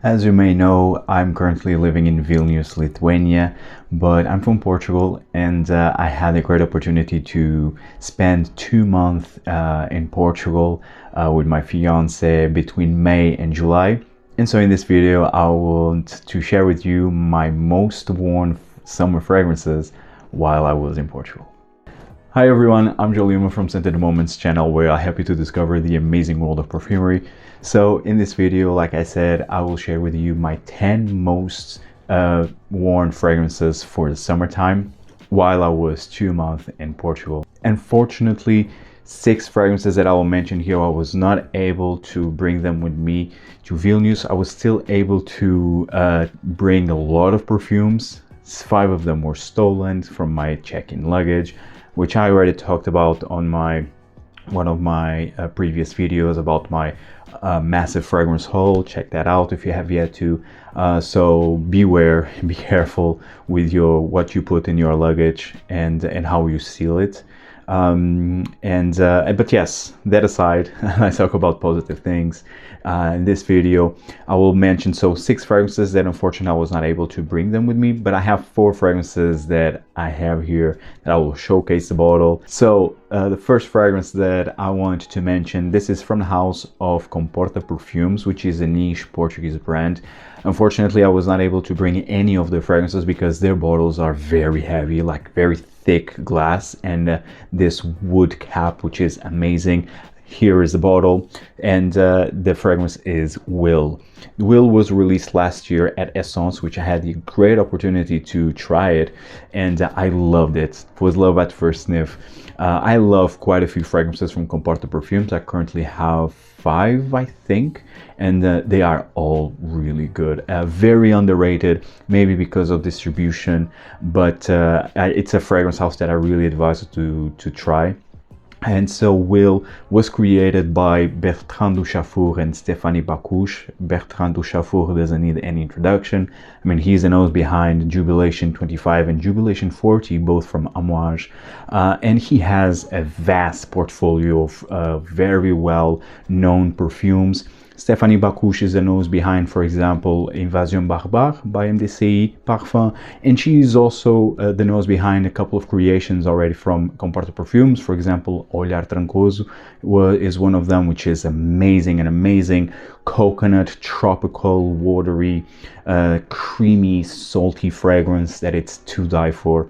As you may know, I'm currently living in Vilnius, Lithuania, but I'm from Portugal, and I had a great opportunity to spend 2 months in Portugal with my fiance between May and July. And so in this video, I want to share with you my most worn summer fragrances while I was in Portugal. Hi everyone, I'm Jolima from Scented Moments channel, where I help you to discover the amazing world of perfumery. So in this video, like I said, I will share with you my 10 most worn fragrances for the summertime while I was 2 months in Portugal. Unfortunately, 6 fragrances that I will mention here, I was not able to bring them with me to Vilnius. I was still able to bring a lot of perfumes. 5 of them were stolen from my check-in luggage, which I already talked about on one of my previous videos about my massive fragrance haul. Check that out if you have yet to. So beware, be careful with what you put in your luggage and how you seal it. But yes, that aside, let's talk about positive things. In this video, I will mention 6 fragrances that unfortunately I was not able to bring them with me, but I have 4 fragrances that I have here that I will showcase the bottle. So the first fragrance that I want to mention, this is from the house of Comporta Perfumes, which is a niche Portuguese brand. Unfortunately, I was not able to bring any of the fragrances because their bottles are very heavy, like very thick glass, and this wood cap, which is amazing. Here is the bottle, and the fragrance is Will. Will was released last year at Essence, which I had the great opportunity to try it, and I loved it. It was love at first sniff. I love quite a few fragrances from Comporta Perfumes. I currently have 5, I think, and they are all really good. Very underrated, maybe because of distribution, but it's a fragrance house that I really advise you to try. And so Will was created by Bertrand Duchaufour and Stéphanie Bacouche. Bertrand Duchaufour doesn't need any introduction. I mean, he's the nose behind Jubilation 25 and Jubilation 40, both from Amouage. And he has a vast portfolio of very well-known perfumes. Stéphanie Bacouche is the nose behind, for example, Invasion Barbare by MDCI Parfum, and she is also the nose behind a couple of creations already from Comporta Perfumes. For example, Olhar Trancoso is one of them, which is an amazing coconut, tropical, watery, creamy, salty fragrance that it's to die for.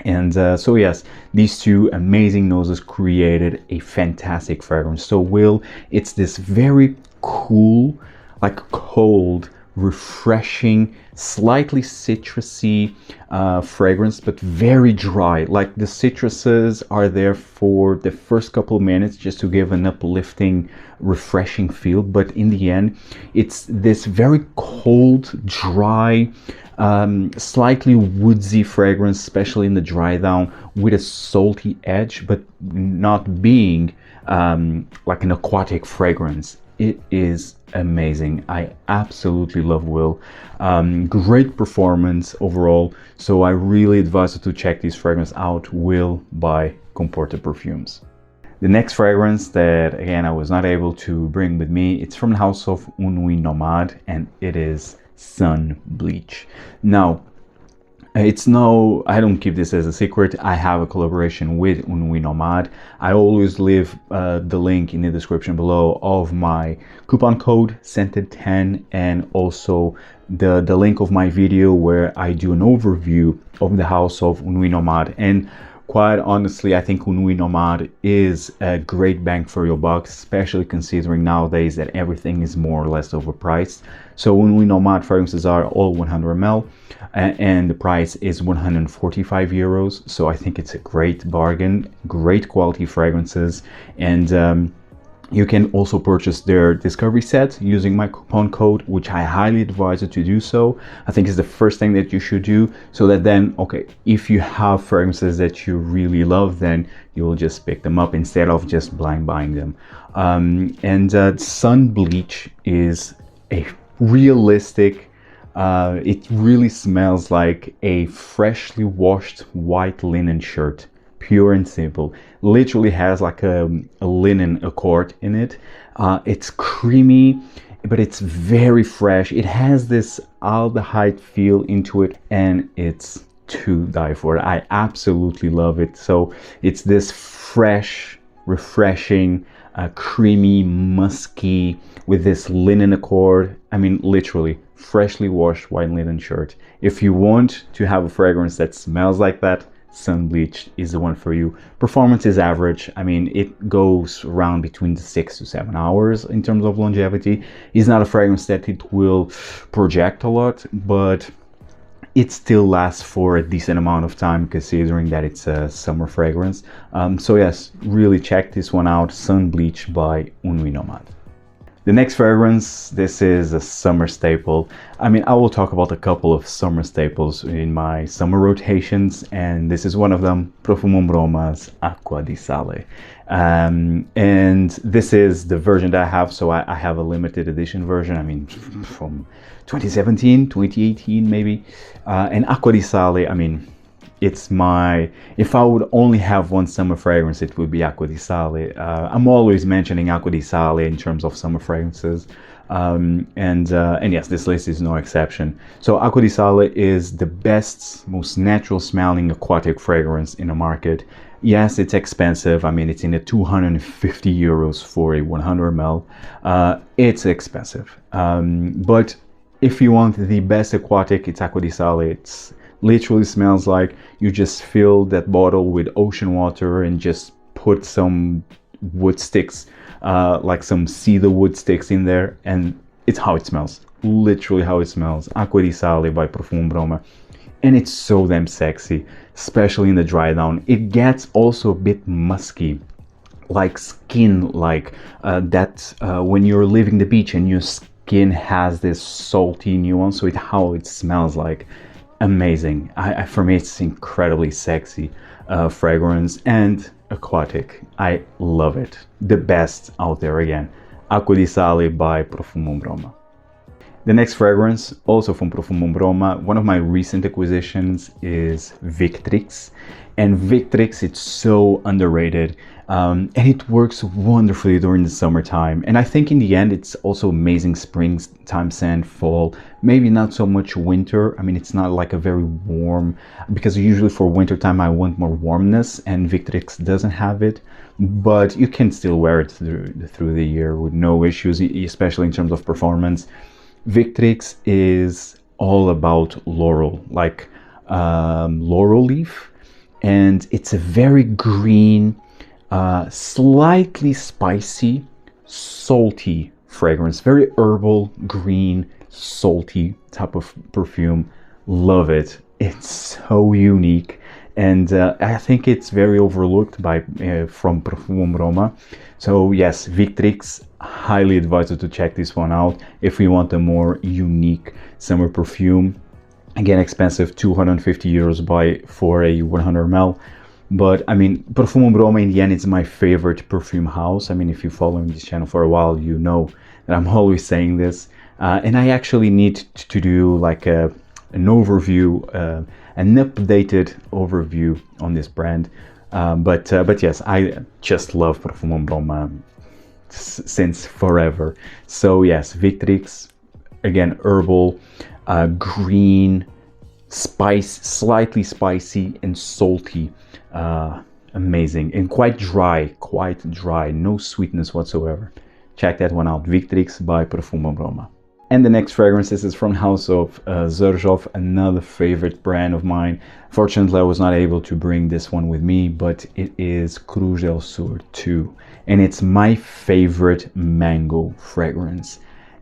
And so yes, these 2 amazing noses created a fantastic fragrance. So Will, it's this very cool, like cold, refreshing, slightly citrusy fragrance, but very dry. Like the citruses are there for the first couple of minutes just to give an uplifting, refreshing feel, but in the end it's this very cold, dry, slightly woodsy fragrance, especially in the dry down, with a salty edge, but not being like an aquatic fragrance. It is amazing. I absolutely love Will. Great performance overall, so I really advise you to check this fragrance out, Will by Comporta Perfumes. The next fragrance that, again, I was not able to bring with me, it's from the house of Nuit Nomade, and it is Sun Bleach. Now, I don't keep this as a secret. I have a collaboration with Nuit Nomade. I always leave the link in the description below of my coupon code SCENTED10, and also the link of my video where I do an overview of the house of Nuit Nomade. And quite honestly, I think Nuit Nomade is a great bang for your buck, especially considering nowadays that everything is more or less overpriced. So Nuit Nomade fragrances are all 100 ml, and the price is 145 euros. So I think it's a great bargain, great quality fragrances, and you can also purchase their discovery set using my coupon code, which I highly advise you to do so. I think it's the first thing that you should do, so that then, okay, if you have fragrances that you really love, then you'll just pick them up instead of just blind buying them. Sun Bleach is a realistic, it really smells like a freshly washed white linen shirt. Pure and simple. Literally has like a linen accord in it. It's creamy, but it's very fresh. It has this aldehyde feel into it, and it's to die for. I absolutely love it. So it's this fresh, refreshing, creamy, musky, with this linen accord. I mean, literally freshly washed white linen shirt. If you want to have a fragrance that smells like that, Sun Bleached is the one for you. Performance is average. I mean, it goes around between the 6 to 7 hours in terms of longevity. It's not a fragrance that it will project a lot, but it still lasts for a decent amount of time, considering that it's a summer fragrance. So yes, really check this one out, Sun Bleached by Nuit Nomade. The next fragrance, this is a summer staple. I mean, I will talk about a couple of summer staples in my summer rotations, and this is one of them, Profumum Roma's Acqua di Sale. And this is the version that I have, so I have a limited edition version, I mean, from 2017, 2018 maybe. And Acqua di Sale, I mean, it's my, if I would only have one summer fragrance, it would be Acqua di Sale. I'm always mentioning Acqua di Sale in terms of summer fragrances. And yes, this list is no exception. So Acqua di Sale is the best, most natural smelling aquatic fragrance in the market. Yes, it's expensive. I mean, it's in the 250 euros for a 100 ml. It's expensive. But if you want the best aquatic, it's Acqua di Sale. It's literally smells like you just fill that bottle with ocean water and just put some wood sticks, like some cedar wood sticks in there, and it's how it smells. Literally how it smells. Acqua di Sale by Profumum Roma. And it's so damn sexy, especially in the dry down. It gets also a bit musky, like skin, like when you're leaving the beach and your skin has this salty nuance, so it's how it smells like. Amazing. For me, it's incredibly sexy fragrance and aquatic. I love it. The best out there again. Acqua di Sale by Profumum Roma. The next fragrance, also from Profumum Roma, one of my recent acquisitions is Victrix. And Victrix, it's so underrated, and it works wonderfully during the summertime. And I think in the end, it's also amazing springtime scent, fall, maybe not so much winter. I mean, it's not like a very warm, because usually for wintertime, I want more warmness, and Victrix doesn't have it. But you can still wear it through the year with no issues, especially in terms of performance. Victrix is all about laurel, like laurel leaf. And it's a very green, slightly spicy, salty fragrance. Very herbal, green, salty type of perfume. Love it. It's so unique. And I think it's very overlooked by from Profumum Roma. So yes, Victrix, highly advise you to check this one out if you want a more unique summer perfume. Again, expensive, 250 euros for a 100 ml. But I mean, Profumum Roma in the end is my favorite perfume house. I mean, if you follow this channel for a while, you know that I'm always saying this. And I actually need to do like an overview, an updated overview on this brand. But yes, I just love Profumum Roma since forever. So yes, Victrix, again, herbal, green, slightly spicy and salty, amazing, and quite dry, no sweetness whatsoever. Check that one out, Victrix by Profumum Roma. And the next fragrance, this is from House of Xerjoff, another favorite brand of mine. Fortunately, I was not able to bring this one with me, but it is Craz Sur 2, and it's my favorite mango fragrance.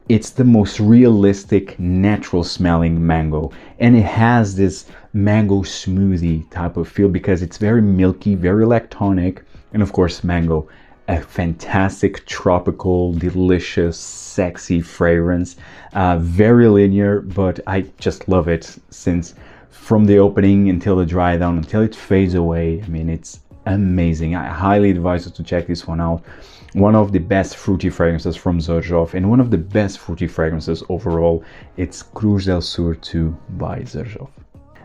It's the most realistic, natural smelling mango, and it has this mango smoothie type of feel because it's very milky, very lactonic, and of course mango. A fantastic, tropical, delicious, sexy fragrance. Very linear, but I just love it since from the opening until the dry down, until it fades away. I mean, it's amazing. I highly advise you to check this one out. One of the best fruity fragrances from Xerjoff, and one of the best fruity fragrances overall. It's Craz Sur 2 by Xerjoff.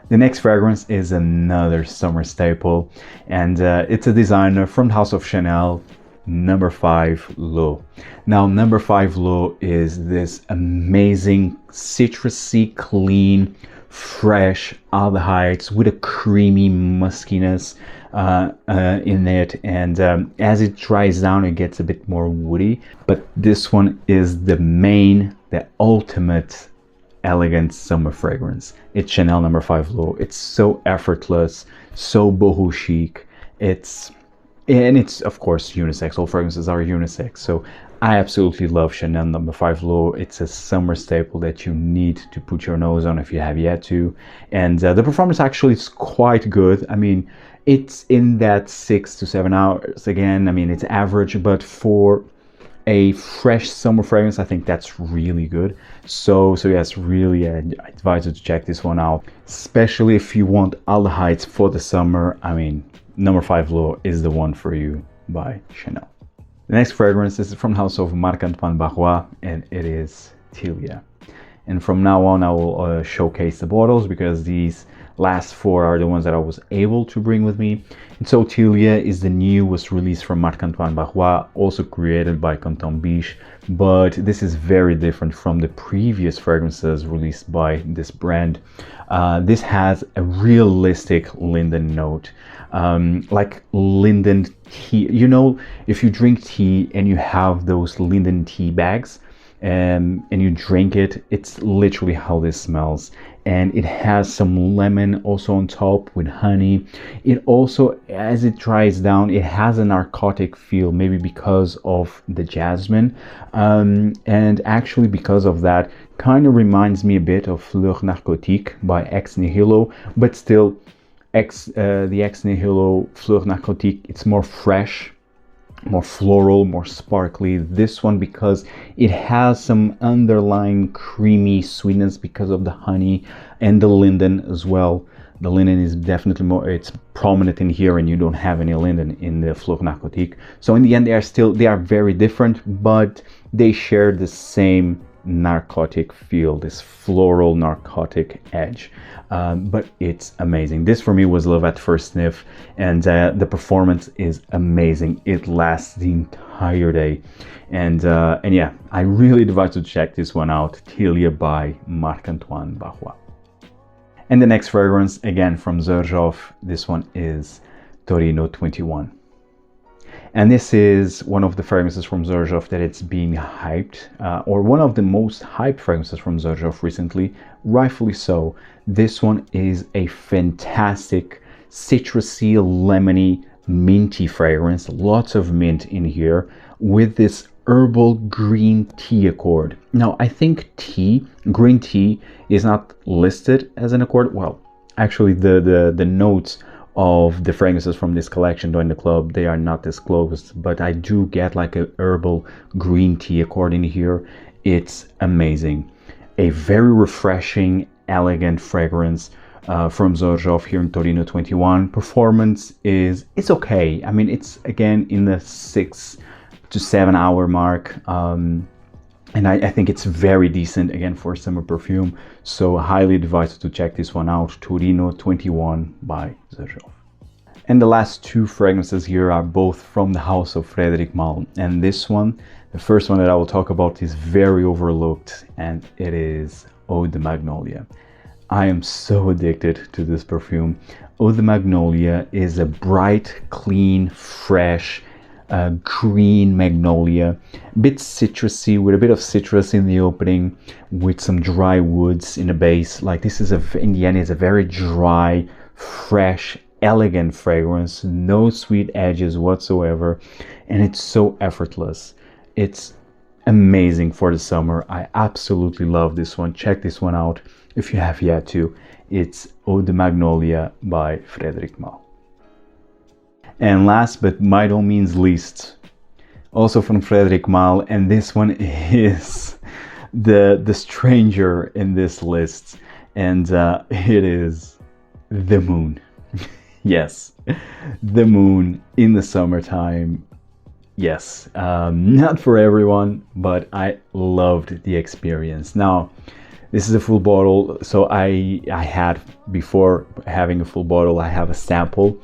The next fragrance is another summer staple, and it's a designer from the House of Chanel, number 5 Low. Now number 5 Low is this amazing citrusy, clean, fresh aldehydes with a creamy muskiness in it, and as it dries down it gets a bit more woody, but this one is the ultimate elegant summer fragrance. It's Chanel number 5 Low. It's so effortless, so boho chic. It's of course unisex. All fragrances are unisex, so I absolutely love Chanel number 5 Low. It's a summer staple that you need to put your nose on if you have yet to, and the performance actually is quite good. I mean, it's in that 6 to 7 hours again. I mean, it's average, but for a fresh summer fragrance, I think that's really good. So yes, really I advise you to check this one out, especially if you want aldehydes for the summer. I mean, number 5 Low is the one for you by Chanel. The next fragrance is from the house of Marc-Antoine Barrois, and it is Tilia. And from now on I will showcase the bottles, because these last 4 are the ones that I was able to bring with me. And so Tilia is the newest release from Marc-Antoine Barrois, also created by Canton Biche, but this is very different from the previous fragrances released by this brand. This has a realistic linden note, like linden tea. You know, if you drink tea and you have those linden tea bags, and you drink it, it's literally how this smells. And it has some lemon also on top with honey. It also, as it dries down, it has a narcotic feel, maybe because of the jasmine, and actually because of that, kind of reminds me a bit of Fleur Narcotique by Ex Nihilo, but still the Ex Nihilo Fleur Narcotique, it's more fresh, more floral, more sparkly. This one, because it has some underlying creamy sweetness because of the honey and the linden as well. The linden is definitely more, it's prominent in here, and you don't have any linden in the Fleur Narcotique. So in the end, they are very different, but they share the same narcotic feel, this floral narcotic edge. But it's amazing. This for me was love at first sniff, and the performance is amazing. It lasts the entire day, and yeah, I really advise you to check this one out. Tilia by Marc-Antoine Barrois. And the next fragrance, again from Xerjoff, this one is Torino 21. And this is one of the fragrances from Xerjoff that it's being hyped, or one of the most hyped fragrances from Xerjoff recently, rightfully so. This one is a fantastic citrusy, lemony, minty fragrance, lots of mint in here, with this herbal green tea accord. Now, I think green tea is not listed as an accord. Well, actually the notes of the fragrances from this collection Join the Club, they are not disclosed, but I do get like a herbal green tea accord in here. It's amazing. A very refreshing, elegant fragrance from Xerjoff here in Torino 21. Performance it's okay. I mean, it's again in the 6 to 7 hour mark, and I think it's very decent again for summer perfume. So highly advise you to check this one out, Torino 21 by Xerjoff. And the last 2 fragrances here are both from the house of Frederic Malle, and this one, the first one that I will talk about, is very overlooked, and it is Eau de Magnolia. I am so addicted to this perfume. Eau de Magnolia is a bright, clean, fresh, green magnolia, a bit citrusy, with a bit of citrus in the opening, with some dry woods in the base. Like, this is in the end, it's a very dry, fresh, elegant fragrance, no sweet edges whatsoever, and it's so effortless. It's amazing for the summer. I absolutely love this one. Check this one out if you have yet to. It's Eau de Magnolia by Frederic Malle. And last but by no means least, also from Frederic Malle, and this one is the stranger in this list, and it is the moon. Yes, the moon in the summertime. Yes, not for everyone, but I loved the experience. Now, this is a full bottle, so I had, before having a full bottle, I have a sample.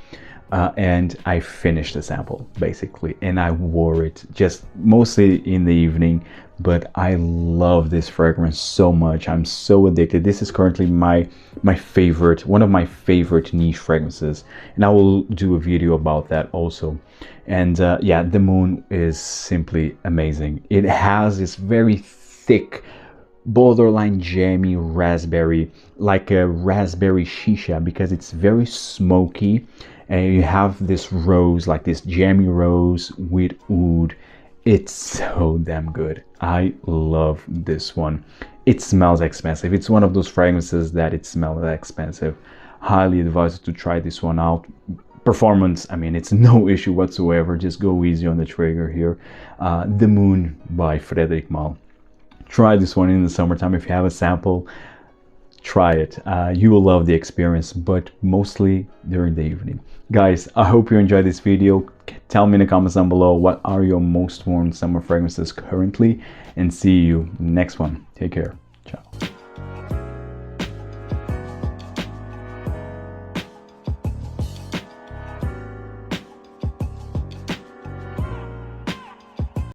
and I finished the sample basically, and I wore it just mostly in the evening. But I love this fragrance so much. I'm so addicted. This is currently my favorite, one of my favorite niche fragrances, and I will do a video about that also. And yeah, the Moon is simply amazing. It has this very thick, borderline jammy raspberry, like a raspberry shisha, because it's very smoky, and you have this rose, like this jammy rose with oud. It's so damn good. I love this one. It smells expensive. It's one of those fragrances that it smells expensive. Highly advised to try this one out. Performance, I mean, it's no issue whatsoever. Just go easy on the trigger here. The Moon by Frederic Malle. Try this one in the summertime. If you have a sample, try it. You will love the experience, but mostly during the evening. Guys, I hope you enjoyed this video. Tell me in the comments down below, what are your most worn summer fragrances currently, and see you next one. Take care. Ciao.